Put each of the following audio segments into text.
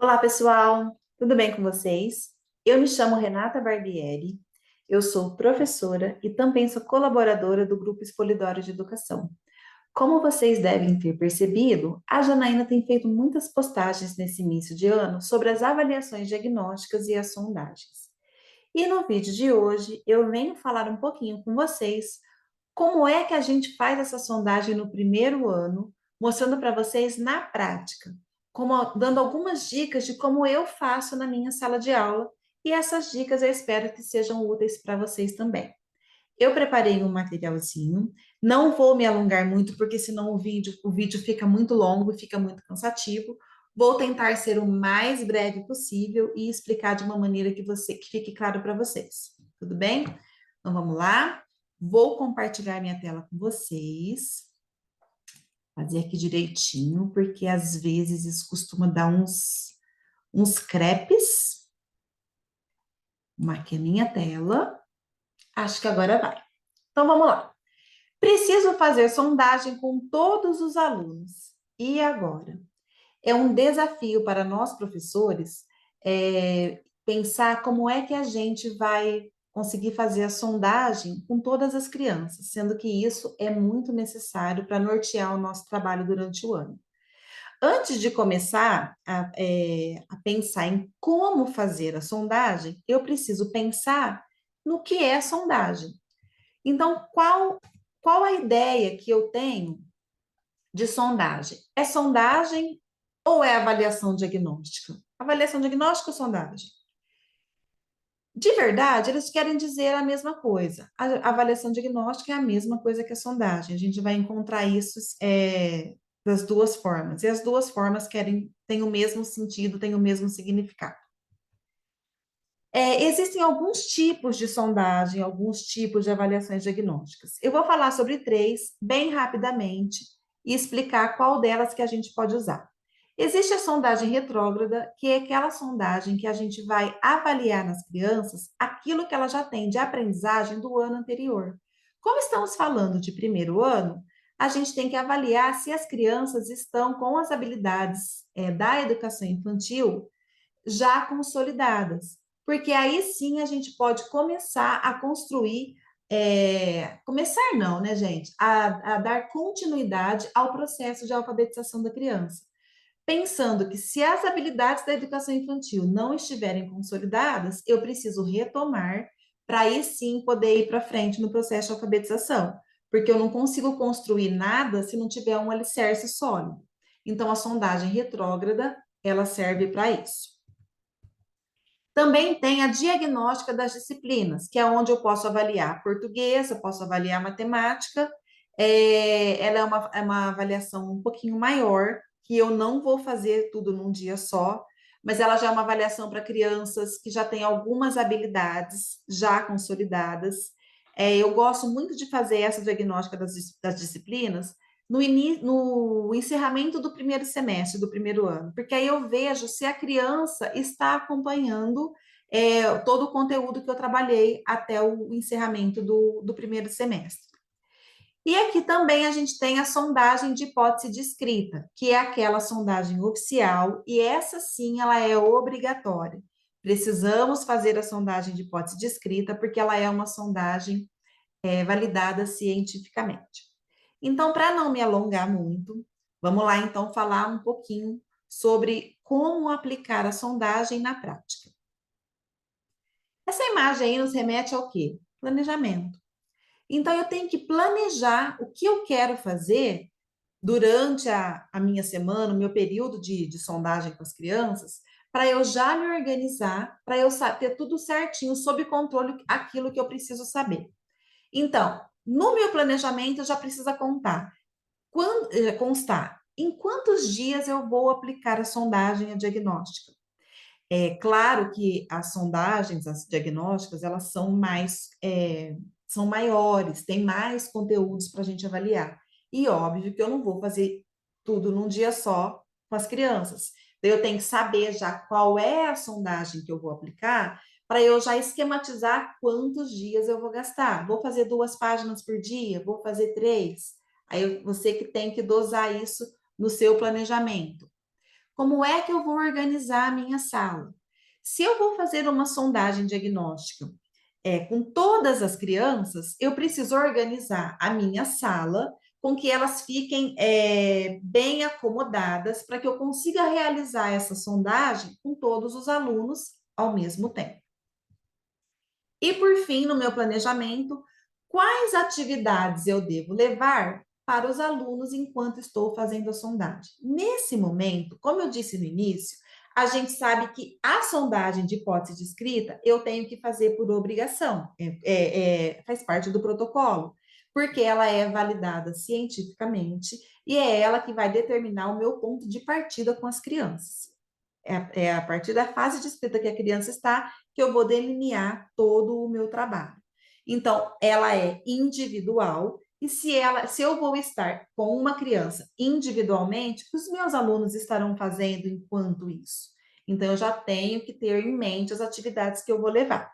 Olá, pessoal, tudo bem com vocês? Eu me chamo Renata Barbieri, eu sou professora e também sou colaboradora do Grupo Expolidoro de Educação. Como vocês devem ter percebido, a Janaína tem feito muitas postagens nesse início de ano sobre as avaliações diagnósticas e as sondagens. E no vídeo de hoje eu venho falar um pouquinho com vocês como é que a gente faz essa sondagem no primeiro ano, mostrando para vocês na prática, dando algumas dicas de como eu faço na minha sala de aula, e essas dicas eu espero que sejam úteis para vocês também. Eu preparei um materialzinho, não vou me alongar muito, porque senão o vídeo fica muito longo e fica muito cansativo. Vou tentar ser o mais breve possível e explicar de uma maneira que fique claro para vocês. Tudo bem? Então vamos lá. Vou compartilhar minha tela com vocês. Fazer aqui direitinho, porque às vezes isso costuma dar uns crepes. Marquei a minha tela. Acho que agora vai. Então vamos lá. Preciso fazer sondagem com todos os alunos. E agora? É um desafio para nós, professores, pensar como é que a gente vai conseguir fazer a sondagem com todas as crianças, sendo que isso é muito necessário para nortear o nosso trabalho durante o ano. Antes de começar a pensar em como fazer a sondagem, eu preciso pensar no que é sondagem. Então, qual a ideia que eu tenho de sondagem? É sondagem ou é avaliação diagnóstica? Avaliação diagnóstica ou sondagem? De verdade, eles querem dizer a mesma coisa. A avaliação diagnóstica é a mesma coisa que a sondagem. A gente vai encontrar isso das duas formas. E as duas formas têm o mesmo sentido, têm o mesmo significado. Existem alguns tipos de sondagem, alguns tipos de avaliações diagnósticas. Eu vou falar sobre três bem rapidamente e explicar qual delas que a gente pode usar. Existe a sondagem retrógrada, que é aquela sondagem que a gente vai avaliar nas crianças aquilo que ela já tem de aprendizagem do ano anterior. Como estamos falando de primeiro ano, a gente tem que avaliar se as crianças estão com as habilidades da educação infantil já consolidadas, porque aí sim a gente pode começar a construir, começar não, né, gente? A dar continuidade ao processo de alfabetização da criança. Pensando que se as habilidades da educação infantil não estiverem consolidadas, eu preciso retomar para aí sim poder ir para frente no processo de alfabetização, porque eu não consigo construir nada se não tiver um alicerce sólido. Então, a sondagem retrógrada, ela serve para isso. Também tem a diagnóstica das disciplinas, que é onde eu posso avaliar português, eu posso avaliar matemática. Ela é uma avaliação um pouquinho maior, que eu não vou fazer tudo num dia só, mas ela já é uma avaliação para crianças que já têm algumas habilidades já consolidadas. Eu gosto muito de fazer essa diagnóstica das disciplinas, no encerramento do primeiro semestre, do primeiro ano, porque aí eu vejo se a criança está acompanhando todo o conteúdo que eu trabalhei até o encerramento do primeiro semestre. E aqui também a gente tem a sondagem de hipótese descrita, que é aquela sondagem oficial, e essa sim ela é obrigatória. Precisamos fazer a sondagem de hipótese descrita, porque ela é uma sondagem validada cientificamente. Então, para não me alongar muito, vamos lá então falar um pouquinho sobre como aplicar a sondagem na prática. Essa imagem aí nos remete ao quê? Planejamento. Então, eu tenho que planejar o que eu quero fazer durante a minha semana, o meu período de sondagem com as crianças, para eu já me organizar, para eu ter tudo certinho, sob controle, aquilo que eu preciso saber. Então, no meu planejamento, já precisa constar em quantos dias eu vou aplicar a sondagem a diagnóstica. É claro que as sondagens, as diagnósticas, elas são maiores, tem mais conteúdos para a gente avaliar. E óbvio que eu não vou fazer tudo num dia só com as crianças. Então, eu tenho que saber já qual é a sondagem que eu vou aplicar, para eu já esquematizar quantos dias eu vou gastar. Vou fazer 2 páginas por dia? Vou fazer 3? Aí você que tem que dosar isso no seu planejamento. como é que eu vou organizar a minha sala? Se eu vou fazer uma sondagem diagnóstica com todas as crianças, eu preciso organizar a minha sala com que elas fiquem bem acomodadas para que eu consiga realizar essa sondagem com todos os alunos ao mesmo tempo. E por fim, no meu planejamento, quais atividades eu devo levar para os alunos enquanto estou fazendo a sondagem? Nesse momento, como eu disse no início, a gente sabe que a sondagem de hipótese de escrita eu tenho que fazer por obrigação, faz parte do protocolo, porque ela é validada cientificamente e é ela que vai determinar o meu ponto de partida com as crianças. É a partir da fase de escrita que a criança está que eu vou delinear todo o meu trabalho. Então, ela é individual e se eu vou estar com uma criança individualmente, os meus alunos estarão fazendo enquanto isso. Então, eu já tenho que ter em mente as atividades que eu vou levar.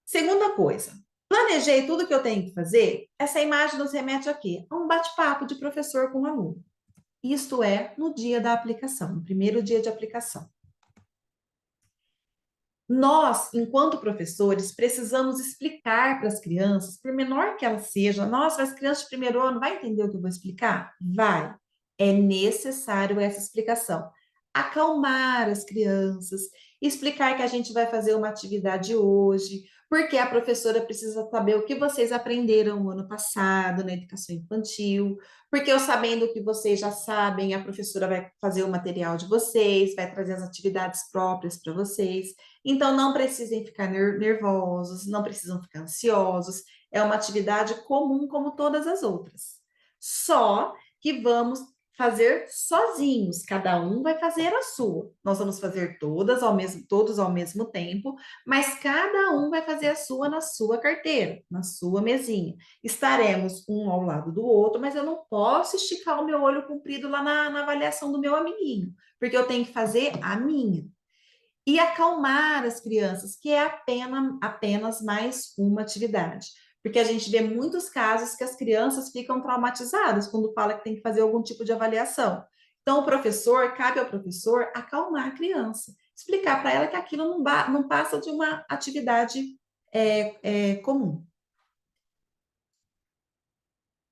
Segunda coisa, planejei tudo que eu tenho que fazer. Essa imagem nos remete a quê? A um bate-papo de professor com aluno. Isto é, no dia da aplicação, no primeiro dia de aplicação. Nós, enquanto professores, precisamos explicar para as crianças, por menor que ela seja, nossa, as crianças de primeiro ano vai entender o que eu vou explicar? Vai. É necessário essa explicação. Acalmar as crianças, explicar que a gente vai fazer uma atividade hoje, porque a professora precisa saber o que vocês aprenderam no ano passado na educação infantil, porque eu sabendo o que vocês já sabem, a professora vai fazer o material de vocês, vai trazer as atividades próprias para vocês. Então, não precisem ficar nervosos, não precisam ficar ansiosos. É uma atividade comum como todas as outras. Só que vamos fazer sozinhos, cada um vai fazer a sua. Nós vamos fazer todos ao mesmo tempo, mas cada um vai fazer a sua na sua carteira, na sua mesinha. Estaremos um ao lado do outro, mas eu não posso esticar o meu olho comprido lá na avaliação do meu amiguinho, porque eu tenho que fazer a minha. E acalmar as crianças, que é apenas mais uma atividade. Porque a gente vê muitos casos que as crianças ficam traumatizadas quando fala que tem que fazer algum tipo de avaliação. Então, cabe ao professor acalmar a criança, explicar para ela que aquilo não passa de uma atividade comum.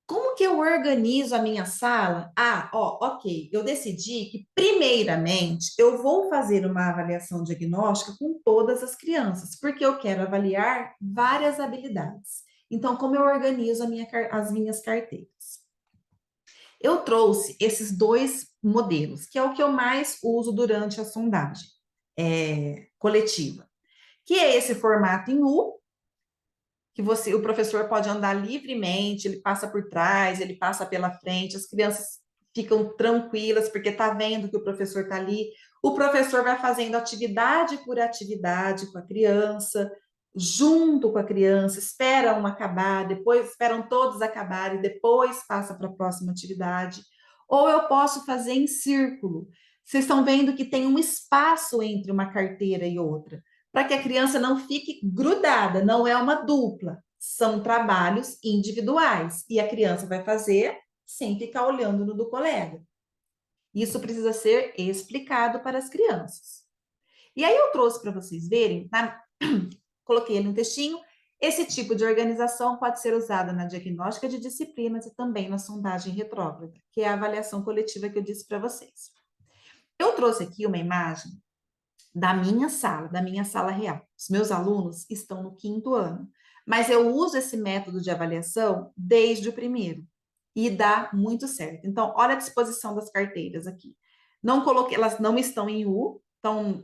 Como que eu organizo a minha sala? Ok, eu decidi que, primeiramente, eu vou fazer uma avaliação diagnóstica com todas as crianças, porque eu quero avaliar várias habilidades. Então, como eu organizo as minhas carteiras? Eu trouxe esses dois modelos, que é o que eu mais uso durante a sondagem coletiva, que é esse formato em U, que o professor pode andar livremente, ele passa por trás, ele passa pela frente, as crianças ficam tranquilas porque está vendo que o professor está ali. O professor vai fazendo atividade por atividade com a criança, junto com a criança, esperam acabar, depois esperam todos acabarem, depois passa para a próxima atividade. Ou eu posso fazer em círculo. Vocês estão vendo que tem um espaço entre uma carteira e outra para que a criança não fique grudada, não é uma dupla, são trabalhos individuais e a criança vai fazer sem ficar olhando no do colega. Isso precisa ser explicado para as crianças. E aí eu trouxe para vocês verem, coloquei no textinho, esse tipo de organização pode ser usada na diagnóstica de disciplinas e também na sondagem retrógrada, que é a avaliação coletiva que eu disse para vocês. Eu trouxe aqui uma imagem da minha sala real. Os meus alunos estão no 5º ano, mas eu uso esse método de avaliação desde o primeiro e dá muito certo. Então, olha a disposição das carteiras aqui. Não coloquei, elas não estão em U, estão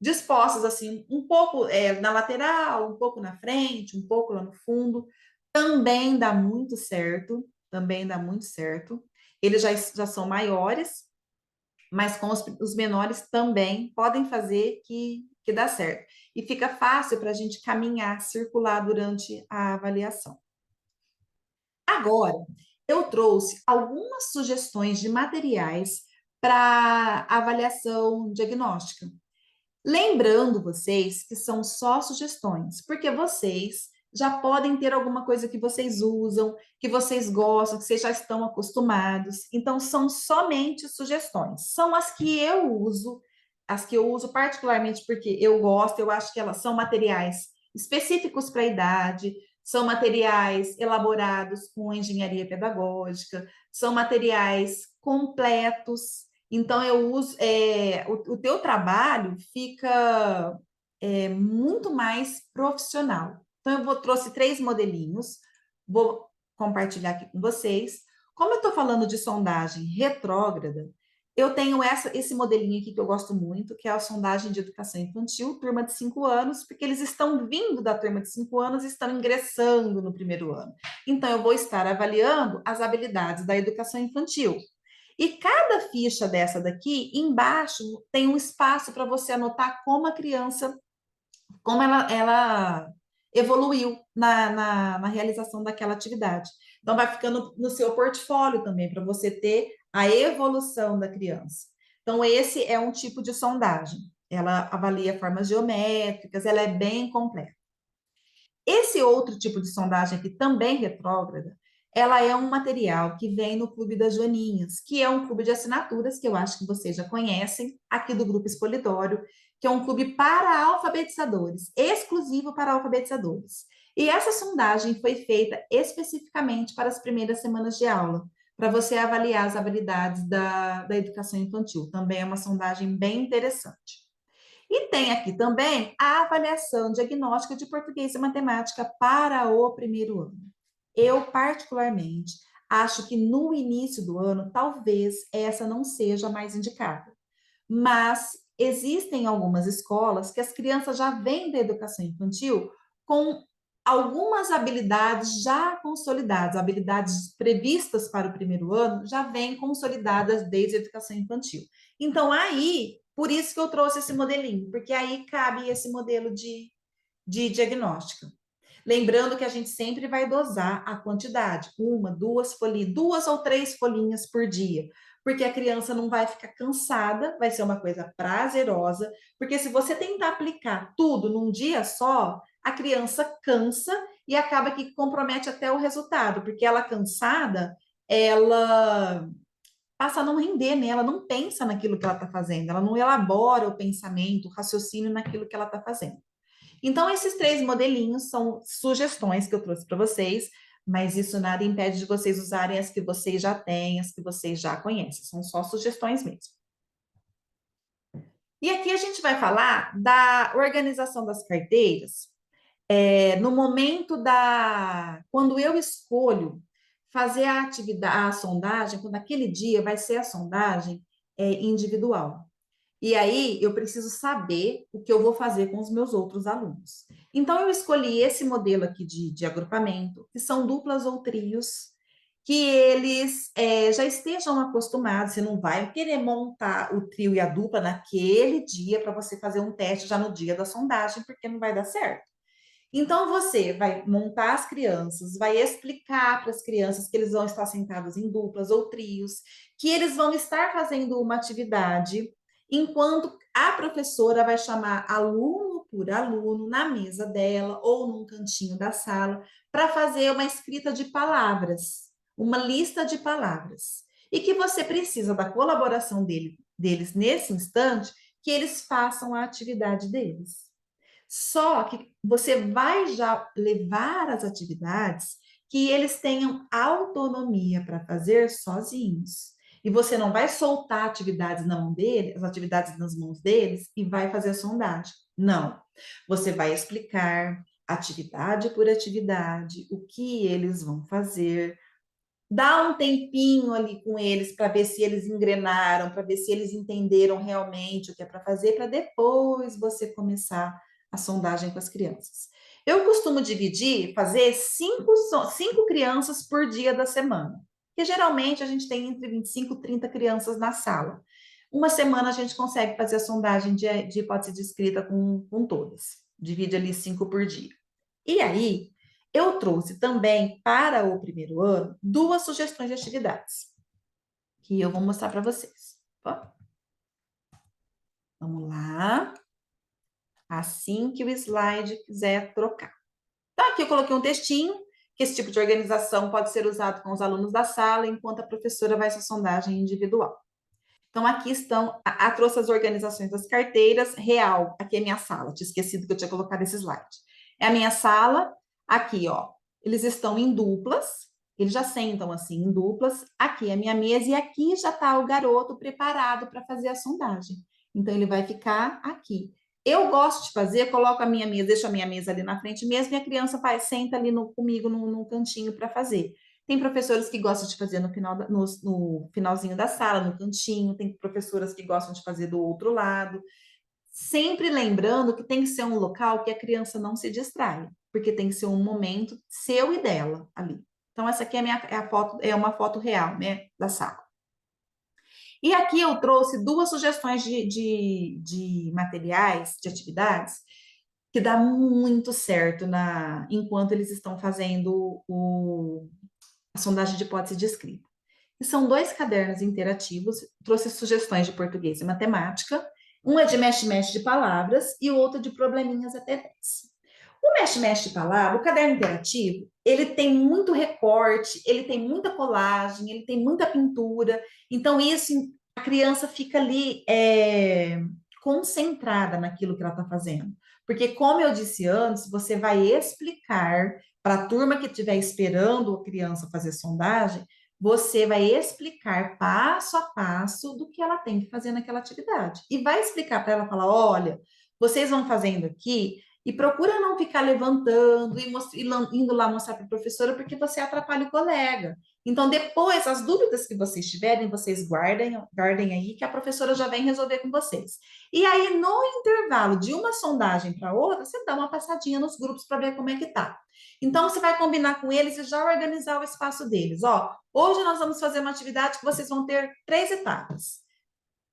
dispostas assim, um pouco na lateral, um pouco na frente, um pouco lá no fundo. Também dá muito certo, também dá muito certo. Eles já são maiores, mas com os menores também podem fazer que dá certo. E fica fácil para a gente caminhar, circular durante a avaliação. Agora, eu trouxe algumas sugestões de materiais para avaliação diagnóstica. Lembrando vocês que são só sugestões, porque vocês já podem ter alguma coisa que vocês usam, que vocês gostam, que vocês já estão acostumados. Então, são somente sugestões. São as que eu uso particularmente porque eu gosto, eu acho que elas são materiais específicos para a idade, são materiais elaborados com engenharia pedagógica, são materiais completos. Então, eu uso, o teu trabalho fica muito mais profissional. Então, trouxe 3 modelinhos, vou compartilhar aqui com vocês. Como eu estou falando de sondagem retrógrada, eu tenho esse modelinho aqui que eu gosto muito, que é a sondagem de educação infantil, turma de 5 anos, porque eles estão vindo da turma de 5 anos e estão ingressando no primeiro ano. Então, eu vou estar avaliando as habilidades da educação infantil. E cada ficha dessa daqui, embaixo, tem um espaço para você anotar como ela evoluiu na realização daquela atividade. Então, vai ficando no seu portfólio também, para você ter a evolução da criança. Então, esse é um tipo de sondagem. Ela avalia formas geométricas, ela é bem completa. Esse outro tipo de sondagem aqui, também retrógrada, ela é um material que vem no Clube das Joaninhas, que é um clube de assinaturas que eu acho que vocês já conhecem, aqui do Grupo Expolitório, que é um clube para alfabetizadores, exclusivo para alfabetizadores. E essa sondagem foi feita especificamente para as primeiras semanas de aula, para você avaliar as habilidades da educação infantil. Também é uma sondagem bem interessante. E tem aqui também a avaliação diagnóstica de português e matemática para o primeiro ano. Eu, particularmente, acho que no início do ano, talvez essa não seja a mais indicada. Mas existem algumas escolas que as crianças já vêm da educação infantil com algumas habilidades já consolidadas, habilidades previstas para o primeiro ano já vêm consolidadas desde a educação infantil. Então, aí, por isso que eu trouxe esse modelinho, porque aí cabe esse modelo de diagnóstica. Lembrando que a gente sempre vai dosar a quantidade, 1, 2 folhinhas, 2 ou 3 folhinhas por dia, porque a criança não vai ficar cansada, vai ser uma coisa prazerosa, porque se você tentar aplicar tudo num dia só, a criança cansa e acaba que compromete até o resultado, porque ela cansada, ela passa a não render, né? Ela não pensa naquilo que ela está fazendo, ela não elabora o pensamento, o raciocínio naquilo que ela está fazendo. Então, esses 3 modelinhos são sugestões que eu trouxe para vocês, mas isso nada impede de vocês usarem as que vocês já têm, as que vocês já conhecem, são só sugestões mesmo. E aqui a gente vai falar da organização das carteiras, no momento quando eu escolho fazer a atividade, a sondagem, quando aquele dia vai ser a sondagem individual. E aí eu preciso saber o que eu vou fazer com os meus outros alunos. Então eu escolhi esse modelo aqui de agrupamento, que são duplas ou trios, que eles já estejam acostumados, você não vai querer montar o trio e a dupla naquele dia para você fazer um teste já no dia da sondagem, porque não vai dar certo. Então, você vai montar as crianças, vai explicar para as crianças que eles vão estar sentados em duplas ou trios, que eles vão estar fazendo uma atividade, enquanto a professora vai chamar aluno por aluno na mesa dela ou num cantinho da sala para fazer uma escrita de palavras, uma lista de palavras. E que você precisa da colaboração deles nesse instante, que eles façam a atividade deles. Só que você vai já levar as atividades que eles tenham autonomia para fazer sozinhos. E você não vai soltar atividades na mão deles, as atividades nas mãos deles e vai fazer a sondagem. Não. Você vai explicar atividade por atividade, o que eles vão fazer, dá um tempinho ali com eles para ver se eles engrenaram, para ver se eles entenderam realmente o que é para fazer, para depois você começar a sondagem com as crianças. Eu costumo fazer cinco crianças por dia da semana, porque geralmente a gente tem entre 25 e 30 crianças na sala. Uma semana a gente consegue fazer a sondagem de hipótese de escrita com todas. Divide ali 5 por dia. E aí, eu trouxe também para o primeiro ano 2 sugestões de atividades que eu vou mostrar para vocês. Ó, vamos lá. Assim que o slide quiser trocar. Então, aqui eu coloquei um textinho, que esse tipo de organização pode ser usado com os alunos da sala, enquanto a professora vai essa sondagem individual. Então, aqui estão, trouxe as organizações das carteiras, real, aqui é minha sala, tinha esquecido que eu tinha colocado esse slide. É a minha sala, aqui, ó, eles estão em duplas, eles já sentam assim, em duplas, aqui é a minha mesa, e aqui já está o garoto preparado para fazer a sondagem. Então, ele vai ficar aqui. Eu gosto de fazer, coloco a minha mesa, deixo a minha mesa ali na frente mesmo, e a criança senta ali comigo no cantinho para fazer. Tem professores que gostam de fazer no finalzinho da sala, no cantinho, tem professoras que gostam de fazer do outro lado. Sempre lembrando que tem que ser um local que a criança não se distraia, porque tem que ser um momento seu e dela ali. Então, essa aqui é uma foto real, né, da sala. E aqui eu trouxe duas sugestões de materiais, de atividades, que dá muito certo enquanto eles estão fazendo a sondagem de hipótese de escrita. E são dois cadernos interativos, trouxe sugestões de português e matemática. Um é de mexe-mexe de palavras e o outro de probleminhas até 10. O mexe-mexe de palavra, o caderno interativo, ele tem muito recorte, ele tem muita colagem, ele tem muita pintura. Então, isso, a criança fica ali concentrada naquilo que ela está fazendo. Porque, como eu disse antes, você vai explicar para a turma que estiver esperando a criança fazer sondagem, você vai explicar passo a passo do que ela tem que fazer naquela atividade. E vai explicar para ela, falar, olha, vocês vão fazendo aqui e procura não ficar levantando e indo lá mostrar para a professora, porque você atrapalha o colega. Então, depois, as dúvidas que vocês tiverem, vocês guardem aí, que a professora já vem resolver com vocês. E aí, no intervalo de uma sondagem para outra, você dá uma passadinha nos grupos para ver como é que tá. Então, você vai combinar com eles e já organizar o espaço deles. Ó, hoje nós vamos fazer uma atividade que vocês vão ter 3 etapas: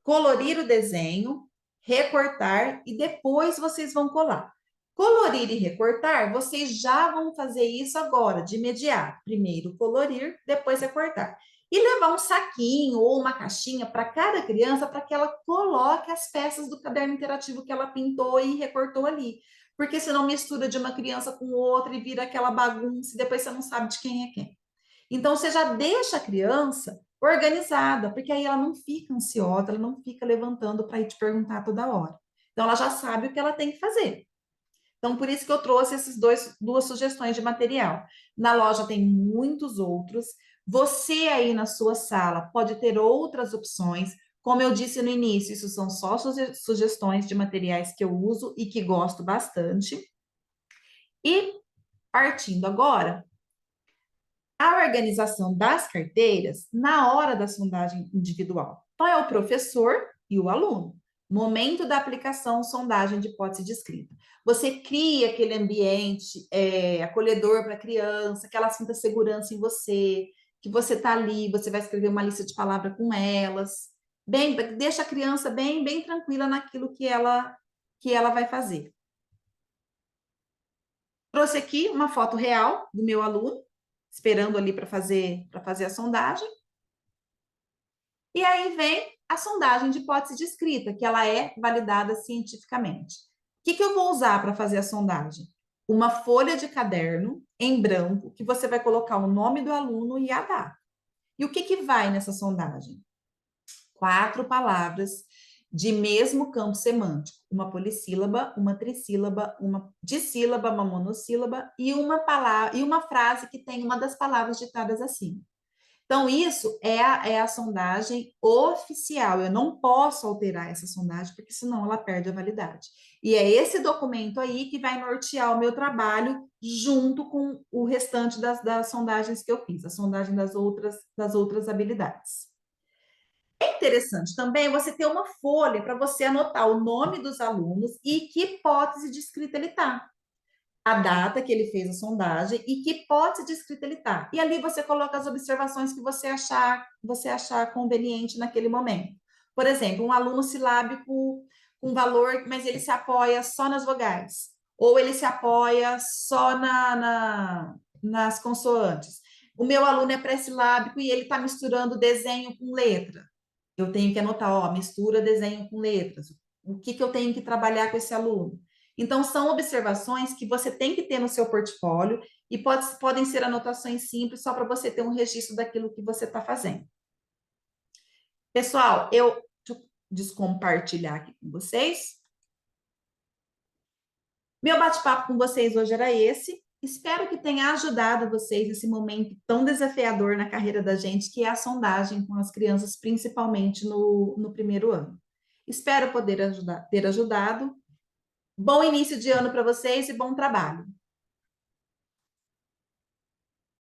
colorir o desenho, recortar e depois vocês vão colar. Colorir e recortar, vocês já vão fazer isso agora, de imediato. Primeiro colorir, depois recortar. E levar um saquinho ou uma caixinha para cada criança para que ela coloque as peças do caderno interativo que ela pintou e recortou ali. Porque senão mistura de uma criança com outra e vira aquela bagunça e depois você não sabe de quem é quem. Então, você já deixa a criança organizada, porque aí ela não fica ansiosa, ela não fica levantando para ir te perguntar toda hora. Então, ela já sabe o que ela tem que fazer. Então, por isso que eu trouxe duas sugestões de material. Na loja tem muitos outros. Você aí na sua sala pode ter outras opções. Como eu disse no início, isso são só sugestões de materiais que eu uso e que gosto bastante. E partindo agora, a organização das carteiras na hora da sondagem individual. Então, é o professor e o aluno. Momento da aplicação, sondagem de hipótese de escrita. Você cria aquele ambiente acolhedor para a criança, que ela sinta segurança em você, que você está ali, você vai escrever uma lista de palavras com elas. Bem, deixa a criança bem tranquila naquilo que ela vai fazer. Trouxe aqui uma foto real do meu aluno, esperando ali para fazer a sondagem. E aí vem a sondagem de hipótese de escrita, que ela é validada cientificamente. O que eu vou usar para fazer a sondagem? Uma folha de caderno em branco, que você vai colocar o nome do aluno e a data. E o que vai nessa sondagem? 4 palavras de mesmo campo semântico, uma polissílaba, uma trissílaba, uma dissílaba, uma monossílaba e uma palavra e uma frase que tem uma das palavras ditadas acima. Então, isso é a sondagem oficial. Eu não posso alterar essa sondagem, porque senão ela perde a validade. E é esse documento aí que vai nortear o meu trabalho junto com o restante das sondagens que eu fiz, a sondagem das outras habilidades. É interessante também você ter uma folha para você anotar o nome dos alunos e que hipótese de escrita ele está, a data que ele fez a sondagem e que hipótese de escrita ele está. E ali você coloca as observações que você achar conveniente naquele momento. Por exemplo, um aluno silábico com valor, mas ele se apoia só nas vogais, ou ele se apoia só nas consoantes. O meu aluno é pré-silábico e ele está misturando desenho com letra. Eu tenho que anotar, ó, mistura desenho com letras. O que eu tenho que trabalhar com esse aluno? Então, são observações que você tem que ter no seu portfólio e podem ser anotações simples, só para você ter um registro daquilo que você está fazendo. Pessoal, deixa eu descompartilhar aqui com vocês. Meu bate-papo com vocês hoje era esse. Espero que tenha ajudado vocês nesse momento tão desafiador na carreira da gente, que é a sondagem com as crianças, principalmente no primeiro ano. Espero poder ter ajudado. Bom início de ano para vocês e bom trabalho.